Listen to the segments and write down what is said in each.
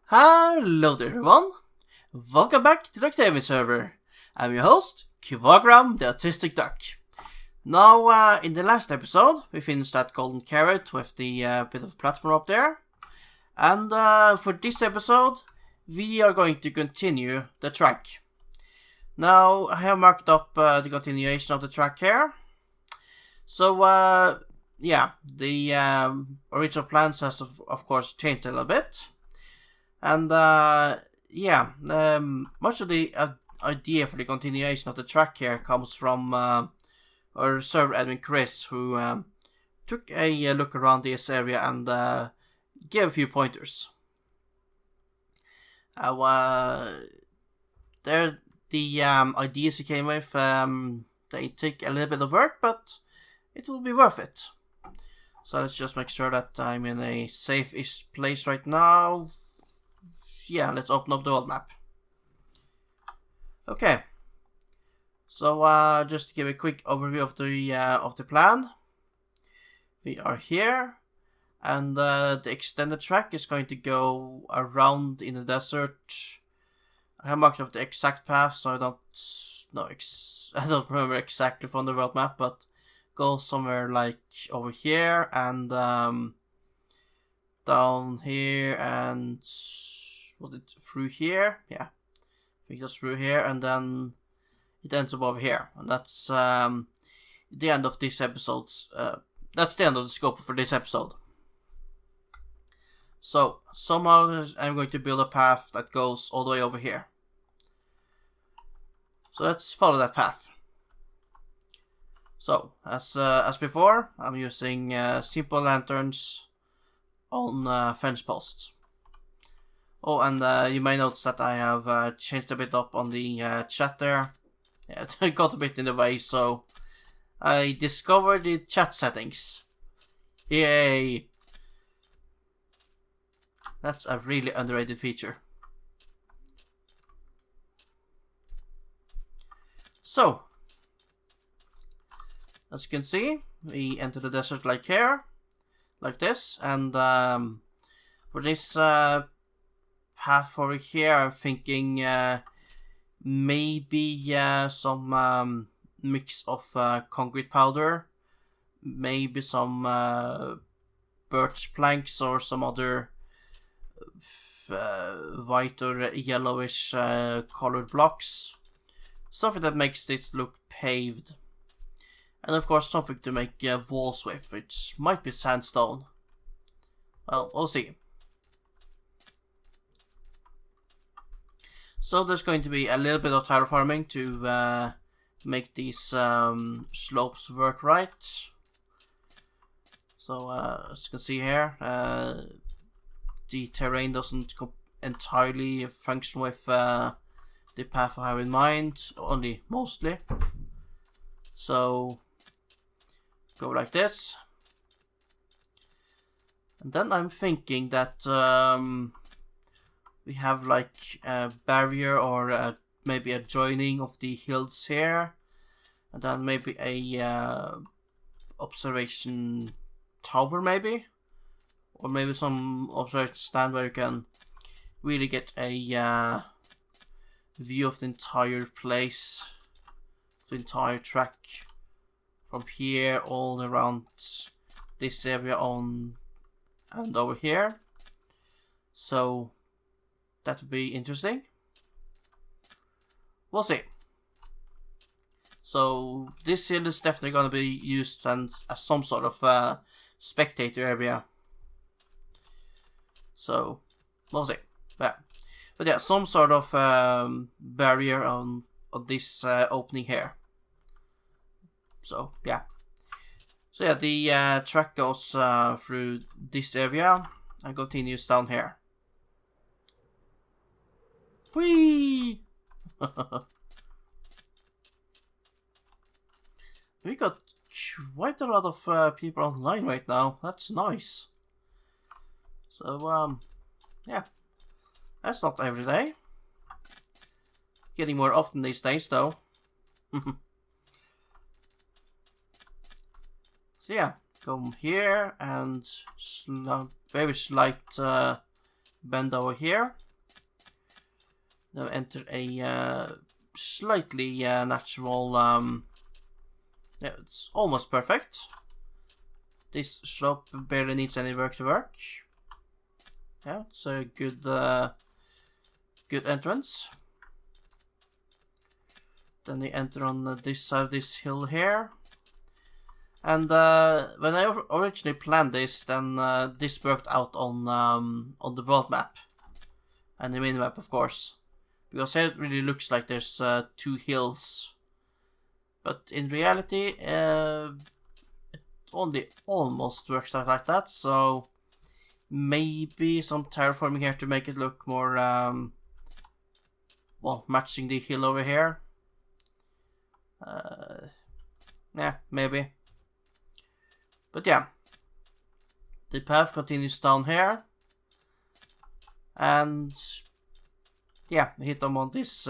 Hello there everyone, welcome back to the Octavian server. I'm your host, KvaGram the Autistic Duck. Now, in the last episode, we finished that golden carrot with the bit of platform up there. And for this episode, we are going to continue the track. Now, I have marked up the continuation of the track here. So, yeah, the original plans has of course changed a little bit. And much of the idea for the continuation of the track here comes from our server admin Chris, who took a look around this area and gave a few pointers. The ideas he came with, they take a little bit of work, but it will be worth it. So let's just make sure that I'm in a safe-ish place right now. Yeah, let's open up the world map. Okay. So just to give a quick overview of the plan. We are here, and the extended track is going to go around in the desert. I have marked up the exact path, so I don't remember exactly from the world map, but go somewhere like over here and down here and was it through here? Yeah, I think just through here, and then it ends up over here, and that's the end of this episode's. That's the end of the scope for this episode. So somehow I'm going to build a path that goes all the way over here. So let's follow that path. So as before, I'm using simple lanterns on fence posts. Oh, and you may notice that I have changed a bit up on the chat there. Yeah, it got a bit in the way, so I discovered the chat settings. Yay! That's a really underrated feature. So, as you can see, we enter the desert like here, like this, and for this path over here, I'm thinking maybe some mix of concrete powder, maybe some birch planks or some other white or yellowish colored blocks. Something that makes this look paved. And of course something to make walls with, which might be sandstone. Well, we'll see. So there's going to be a little bit of terraforming to make these slopes work right. So as you can see here, the terrain doesn't entirely function with the path I have in mind, only mostly. So go like this. And then I'm thinking that we have like a barrier or maybe a joining of the hills here, and then maybe a observation tower maybe, or maybe some observation stand where you can really get a view of the entire place, the entire track from here all around this area on and over here. So that would be interesting. We'll see. So this hill is definitely going to be used as some sort of spectator area. So we'll see. But yeah, some sort of barrier on this opening here. So yeah. So yeah, the track goes through this area and continues down here. Whee! We got quite a lot of people online right now. That's nice. So yeah, that's not every day. Getting more often these days, though. So yeah, come here and very slight bend over here. Now enter a slightly natural. Yeah, it's almost perfect. This slope barely needs any work to work. Yeah, it's a good good entrance. Then you enter on this side of this hill here. And when I originally planned this, then this worked out on the world map and the minimap, of course, because here it really looks like there's 2 hills, but in reality, it only almost works out like that. So maybe some terraforming here to make it look more, well, matching the hill over here. Yeah, maybe. But yeah, the path continues down here, and yeah, hit them on this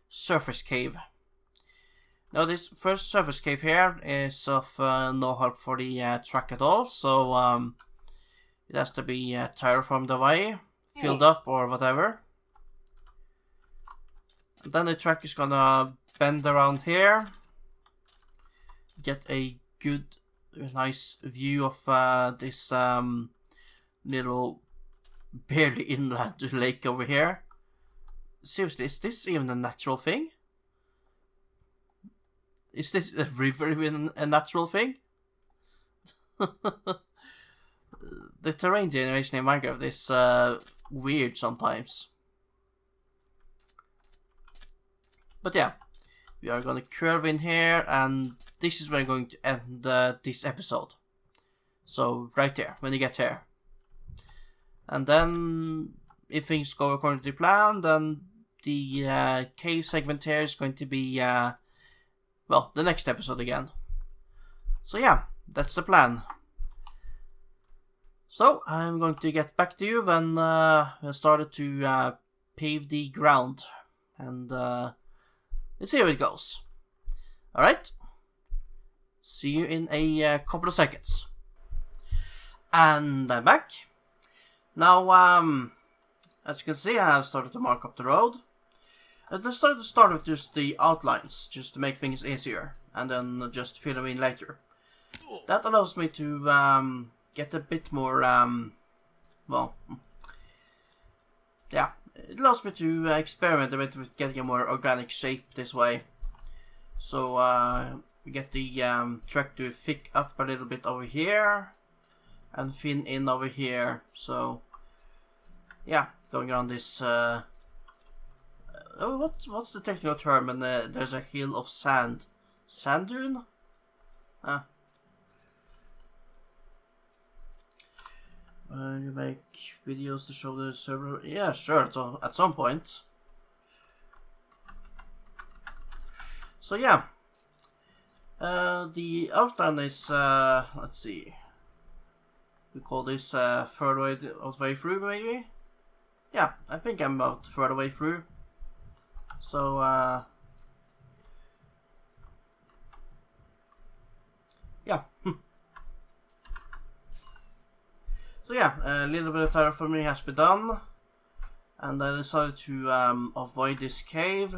surface cave. Now this first surface cave here is of no help for the track at all, so it has to be terraformed away, filled up or whatever. And then the track is gonna bend around here, get a good nice view of this little barely inland lake over here. Seriously, is this even a natural thing? Is this a river even a natural thing? The terrain generation in Minecraft is weird sometimes. But yeah, we are gonna curve in here, and this is where I'm going to end this episode. So right there, when you get here. And then, if things go according to plan, then the cave segment here is going to be, well, the next episode again. So yeah, that's the plan. So, I'm going to get back to you when I started to pave the ground. And let's see how it goes. Alright? See you in a couple of seconds. And I'm back. Now, as you can see, I have started to mark up the road. I decided to start with just the outlines, just to make things easier, and then just fill them in later. That allows me to get a bit more, well, yeah, it allows me to experiment a bit with getting a more organic shape this way. So, get the track to thick up a little bit over here and thin in over here. So yeah, going around this what's the technical term? And there's a hill of sand dune. You make videos to show the server. Yeah, sure, so at some point. So yeah, the outline is, let's see, we call this third way through, maybe? Yeah, I think I'm about third way through. So, yeah. So yeah, a little bit of terraforming has been done. And I decided to avoid this cave.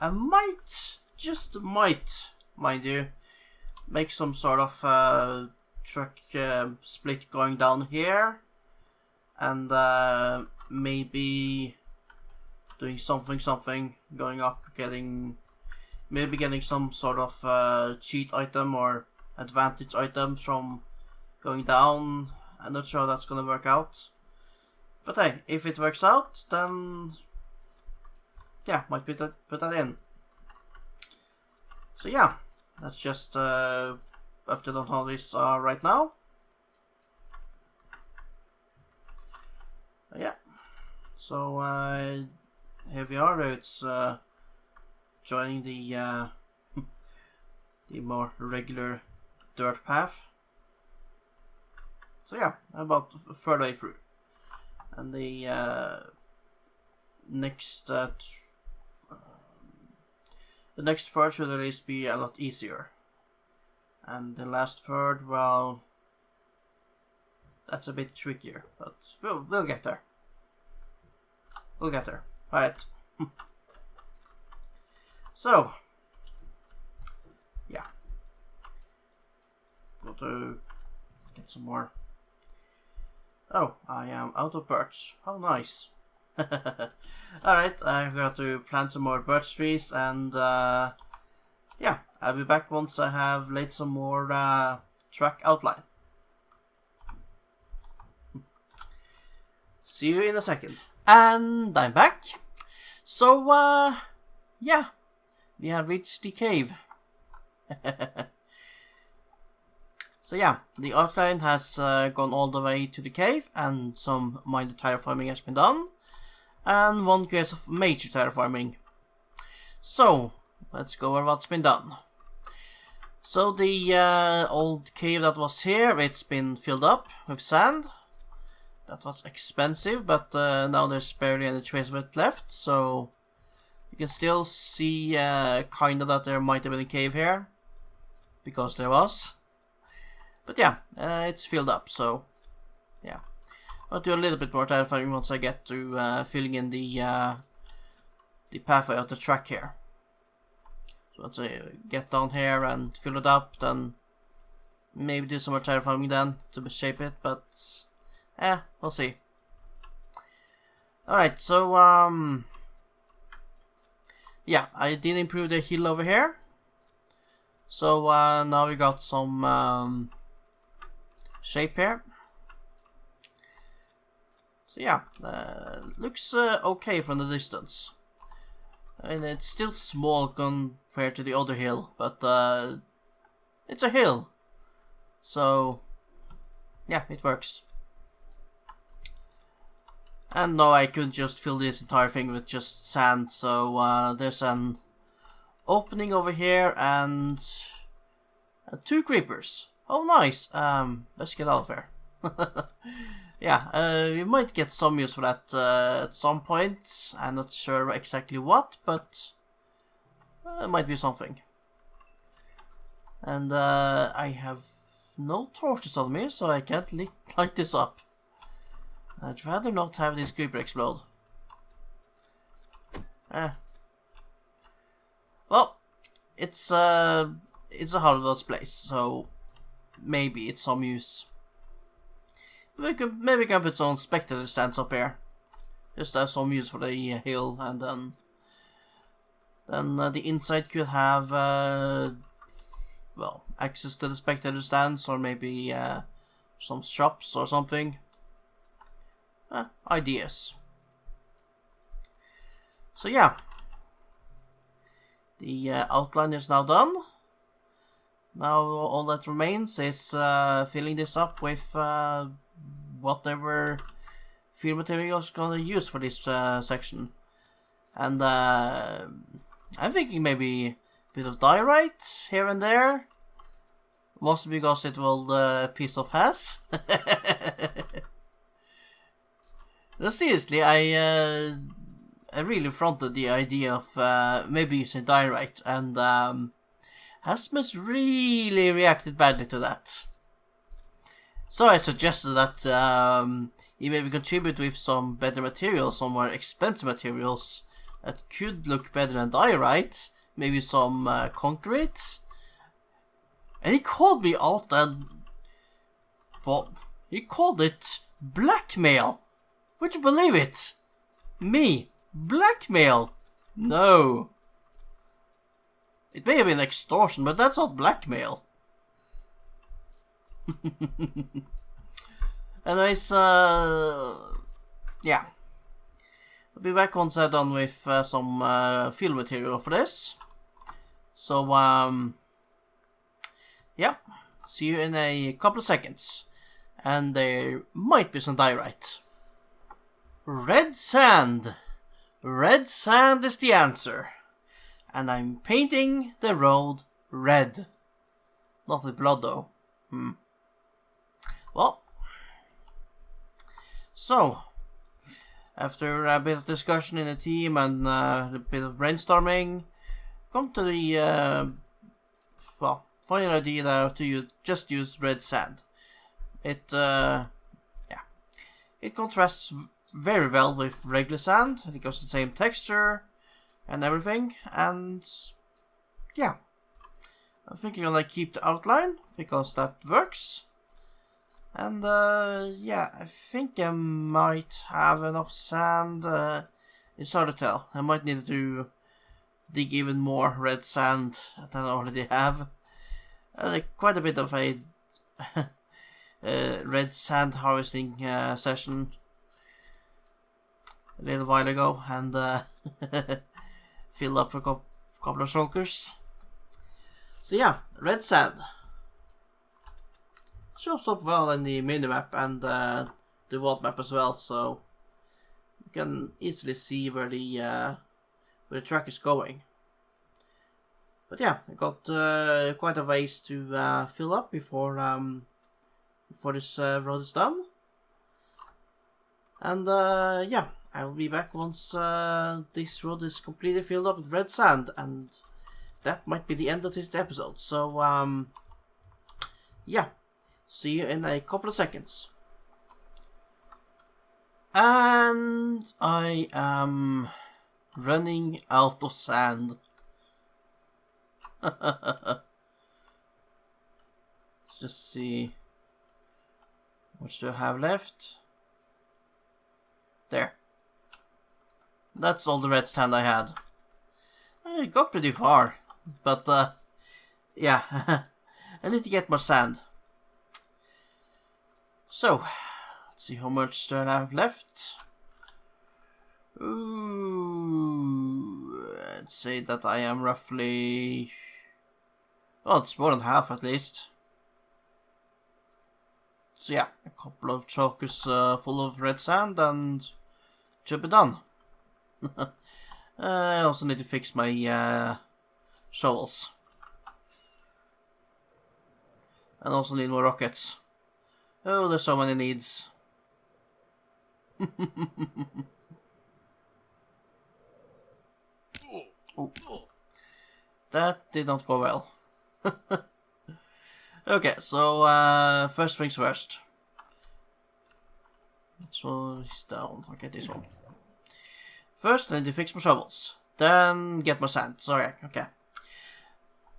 I might, just might, mind you, make some sort of track split going down here, and maybe doing something going up, maybe getting some sort of cheat item or advantage item from going down. I'm not sure how that's gonna work out, but hey, if it works out, then yeah, might put that in. So yeah, that's just update on how these are right now. Yeah, so here we are. It's joining the the more regular dirt path. So yeah, about a third way through, and the next third should at least be a lot easier, and the last third, well, that's a bit trickier, but we'll get there. We'll get there. Alright. So, yeah. Got to get some more. Oh, I am out of birch. How nice. Alright, I've got to plant some more birch trees, and yeah, I'll be back once I have laid some more track outline. See you in a second. And I'm back. So, yeah, we have reached the cave. So yeah, the outline has gone all the way to the cave, and some minor terraforming has been done, and 1 case of major terraforming. So, let's go over what's been done. So the old cave that was here, it's been filled up with sand. That was expensive, but now there's barely any trace of it left, so you can still see kinda that there might have been a cave here, because there was. But yeah, it's filled up, so yeah. I'll do a little bit more terraforming once I get to filling in the pathway of the track here. So once I get down here and fill it up, then maybe do some more terraforming then to shape it, but we'll see. Alright, so yeah, I did improve the hill over here. So now we got some shape here. So yeah, looks okay from the distance. And it's still small compared to the other hill, but it's a hill. So yeah, it works. And now I could just fill this entire thing with just sand, so there's an opening over here and 2 creepers. Oh nice, let's get out of here. Yeah, we might get some use for that at some point. I'm not sure exactly what, but it might be something. And I have no torches on me, so I can't light this up. I'd rather not have this creeper explode. Well, it's a Halloween's place, so maybe it's some use. Maybe we can put some spectator stands up here, just have some use for the hill, and then the inside could have well, access to the spectator stands, or maybe some shops or something. Ideas. So yeah, the outline is now done. Now all that remains is filling this up with whatever field materials gonna use for this section. And I'm thinking maybe a bit of diorite here and there, mostly because it will piece of has. No, seriously, I really fronted the idea of maybe using diorite, and Hasmus really reacted badly to that. So I suggested that he maybe contribute with some better materials, some more expensive materials that could look better than diorite, maybe some concrete. And he called me out, and well, he called it blackmail. Would you believe it? Me? Blackmail? No. It may have been extortion, but that's not blackmail. Anyways, yeah. I'll be back once I'm done with some field material for this. So, yeah. See you in a couple of seconds. And there might be some diorite. Red sand. Red sand is the answer. And I'm painting the road red. Not with blood though. Well. So. After a bit of discussion in the team and a bit of brainstorming, come to the well, final idea now to just use red sand. It yeah, it contrasts very well with regular sand. I think it's the same texture and everything. And yeah, I'm thinking I'll keep the outline because that works. And yeah, I think I might have enough sand. It's hard to tell. I might need to dig even more red sand than I already have. Quite a bit of a red sand harvesting session a little while ago, and fill up a couple of shulkers. So yeah, red sand shows up well in the minimap and the world map as well, so you can easily see where the track is going. But yeah, I got quite a ways to fill up before this road is done. And yeah, I will be back once this road is completely filled up with red sand, and that might be the end of this episode. So yeah, see you in a couple of seconds. And I am running out of sand. Let's just see. What do I have left? There. That's all the red sand I had. I got pretty far, but yeah, I need to get more sand. So, let's see how much do I have left. Ooh, I'd say that I am roughly... well, it's more than half at least. So yeah, a couple of chokers full of red sand and should be done. I also need to fix my shovels. And also need more rockets. Oh, there's so many needs. Oh. That did not go well. Okay, so first things first. This one is down. Okay, this one. First, I need to fix my shovels. Then get my sand. Sorry, okay.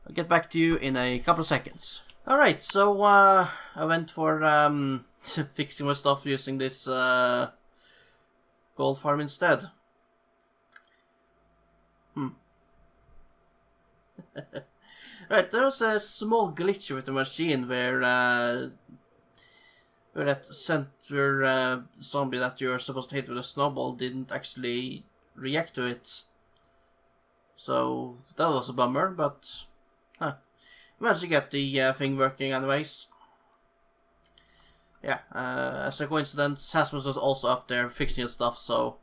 I'll get back to you in a couple of seconds. Alright, so I went for fixing my stuff using this gold farm instead. Right, there was a small glitch with the machine where that center zombie that you're supposed to hit with a snowball didn't actually react to it. So that was a bummer, but managed to get the thing working anyways. Yeah, as a coincidence, Hasmus was also up there fixing his stuff, so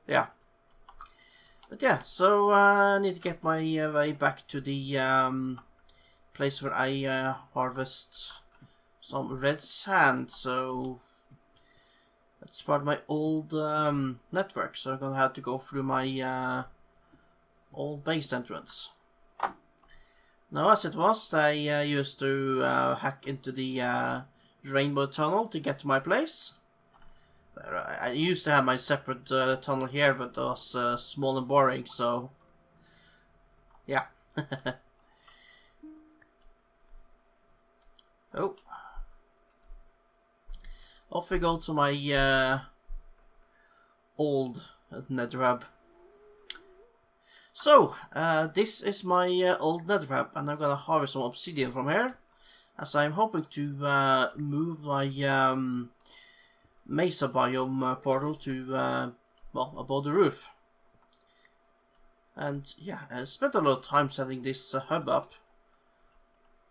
yeah. But yeah, so I need to get my way back to the place where I harvest some red sand. So that's part of my old network. So I'm gonna have to go through my old base entrance. Now, as it was, I used to hack into the rainbow tunnel to get to my place. I used to have my separate tunnel here, but it was small and boring, so yeah. Oh. Off we go to my old nether hub. So, this is my old nether hub, and I'm gonna harvest some obsidian from here, as I'm hoping to move my mesa biome portal to, well, above the roof. And yeah, I spent a lot of time setting this hub up.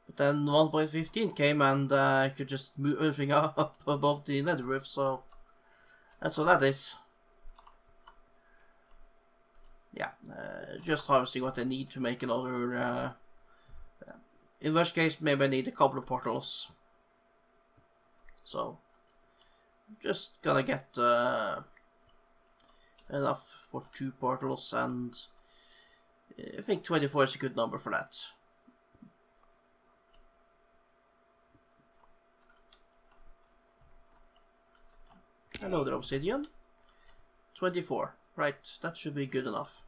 But then 1.15 came and I could just move everything up above the nether roof, so that's all that is. Yeah, just harvesting what I need to make another... in worst case, maybe I need a couple of portals. So... just gonna get enough for 2 portals, and I think 24 is a good number for that. Hello there, obsidian. 24. Right, that should be good enough.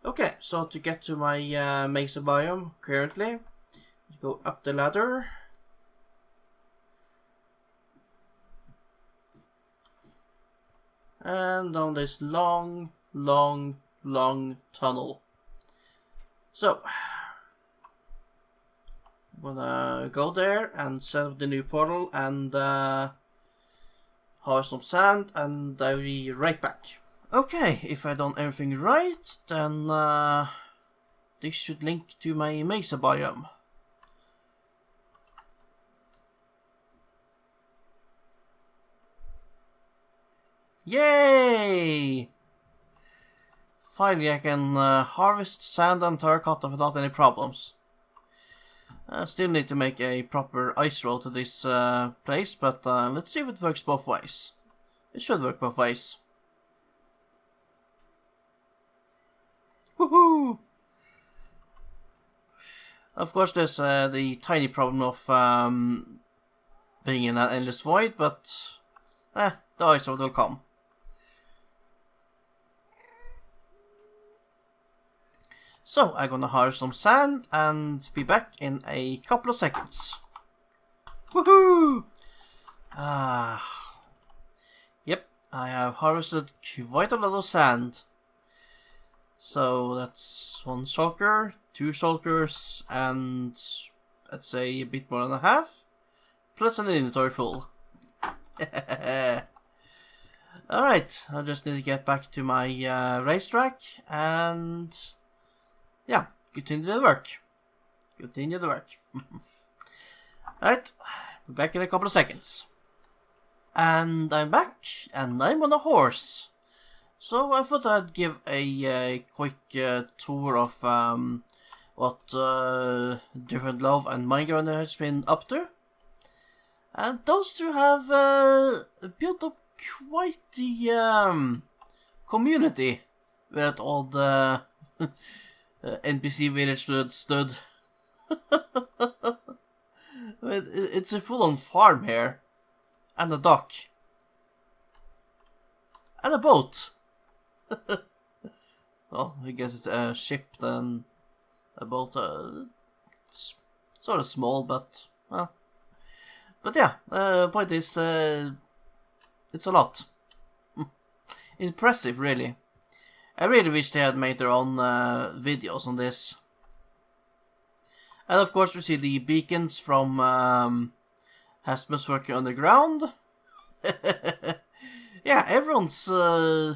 Okay, so to get to my mesa biome currently, you go up the ladder. And down this long tunnel. So, I'm gonna go there and set up the new portal and harvest some sand, and I'll be right back. Okay, if I done everything right, then this should link to my mesa biome. Yay! Finally I can harvest sand and terracotta without any problems. I still need to make a proper ice road to this place, but let's see if it works both ways. It should work both ways. Woohoo! Of course there's the tiny problem of being in an endless void, but the ice road will come. So, I'm gonna harvest some sand and be back in a couple of seconds. Woohoo! Yep, I have harvested quite a lot of sand. So, that's 1 shulker, 2 shulkers, and let's say a bit more than a half, plus an inventory full. Alright, I just need to get back to my racetrack and... yeah, continue the work. Continue the work. Alright, we're back in a couple of seconds. And I'm back, and I'm on a horse. So I thought I'd give a quick tour of what Different Love and Minecraft has been up to. And those two have built up quite the community where all the NPC village stood. It's a full-on farm here. And a dock. And a boat. Well, I guess it's a ship then a boat. It's sort of small, but yeah. Point is, it's a lot. Impressive, really. I really wish they had made their own videos on this. And of course, we see the beacons from Hasmus working underground. Yeah, everyone who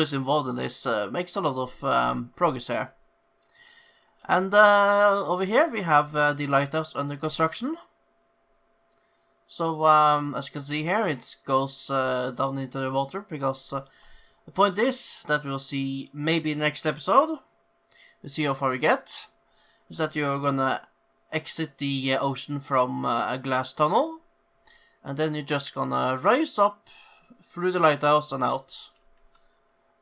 is involved in this makes a lot of progress here. And over here we have the lighthouse under construction. So as you can see here, it goes down into the water because the point is that we'll see maybe next episode. We'll see how far we get. Is that you're gonna exit the ocean from a glass tunnel. And then you're just gonna rise up through the lighthouse and out.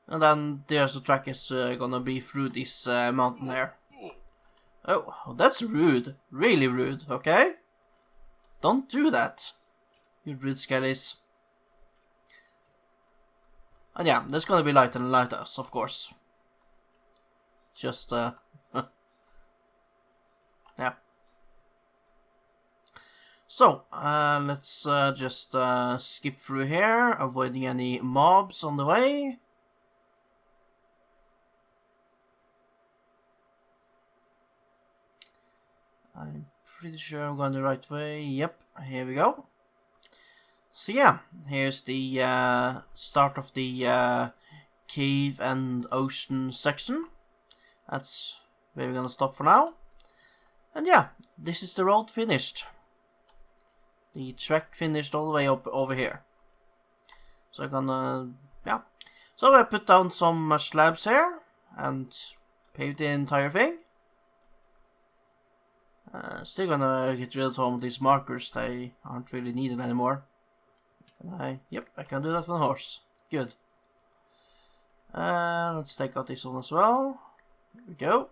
And then there's a track is gonna be through this mountain here. Oh, that's rude. Really rude, okay? Don't do that, you rude skellies. And yeah, there's gonna be light in the lighthouse, of course. Just, yeah. So, let's just skip through here, avoiding any mobs on the way. I'm pretty sure I'm going the right way. Yep, here we go. So yeah, here's the start of the cave and ocean section. That's where we're gonna stop for now. And yeah, this is the road finished. The track finished all the way up over here. So I'm gonna, yeah. So I put down some slabs here and paved the entire thing. Still gonna get rid of some of these markers. They aren't really needed anymore. Yep, I can do that on a horse. Good. Let's take out this one as well. Here we go.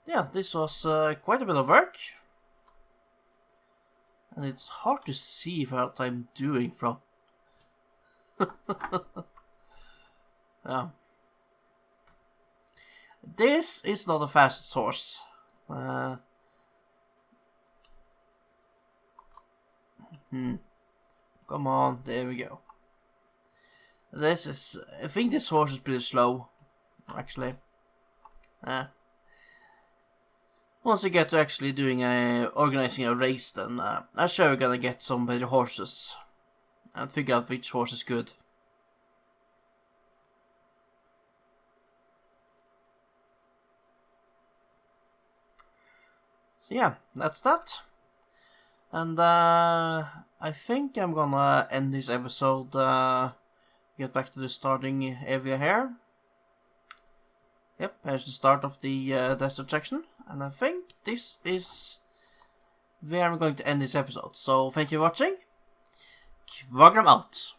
Yeah, this was quite a bit of work. And it's hard to see what I'm doing from. Yeah. This is not a fast horse. Come on, there we go. This is... I think this horse is pretty slow, actually. Once we get to actually doing organizing a race, then I'm sure we're gonna get some better horses. And figure out which horse is good. So yeah, that's that. And I think I'm gonna end this episode, get back to the starting area here. Yep, here's the start of the desert section. And I think this is where I'm going to end this episode. So thank you for watching. KvaGram out.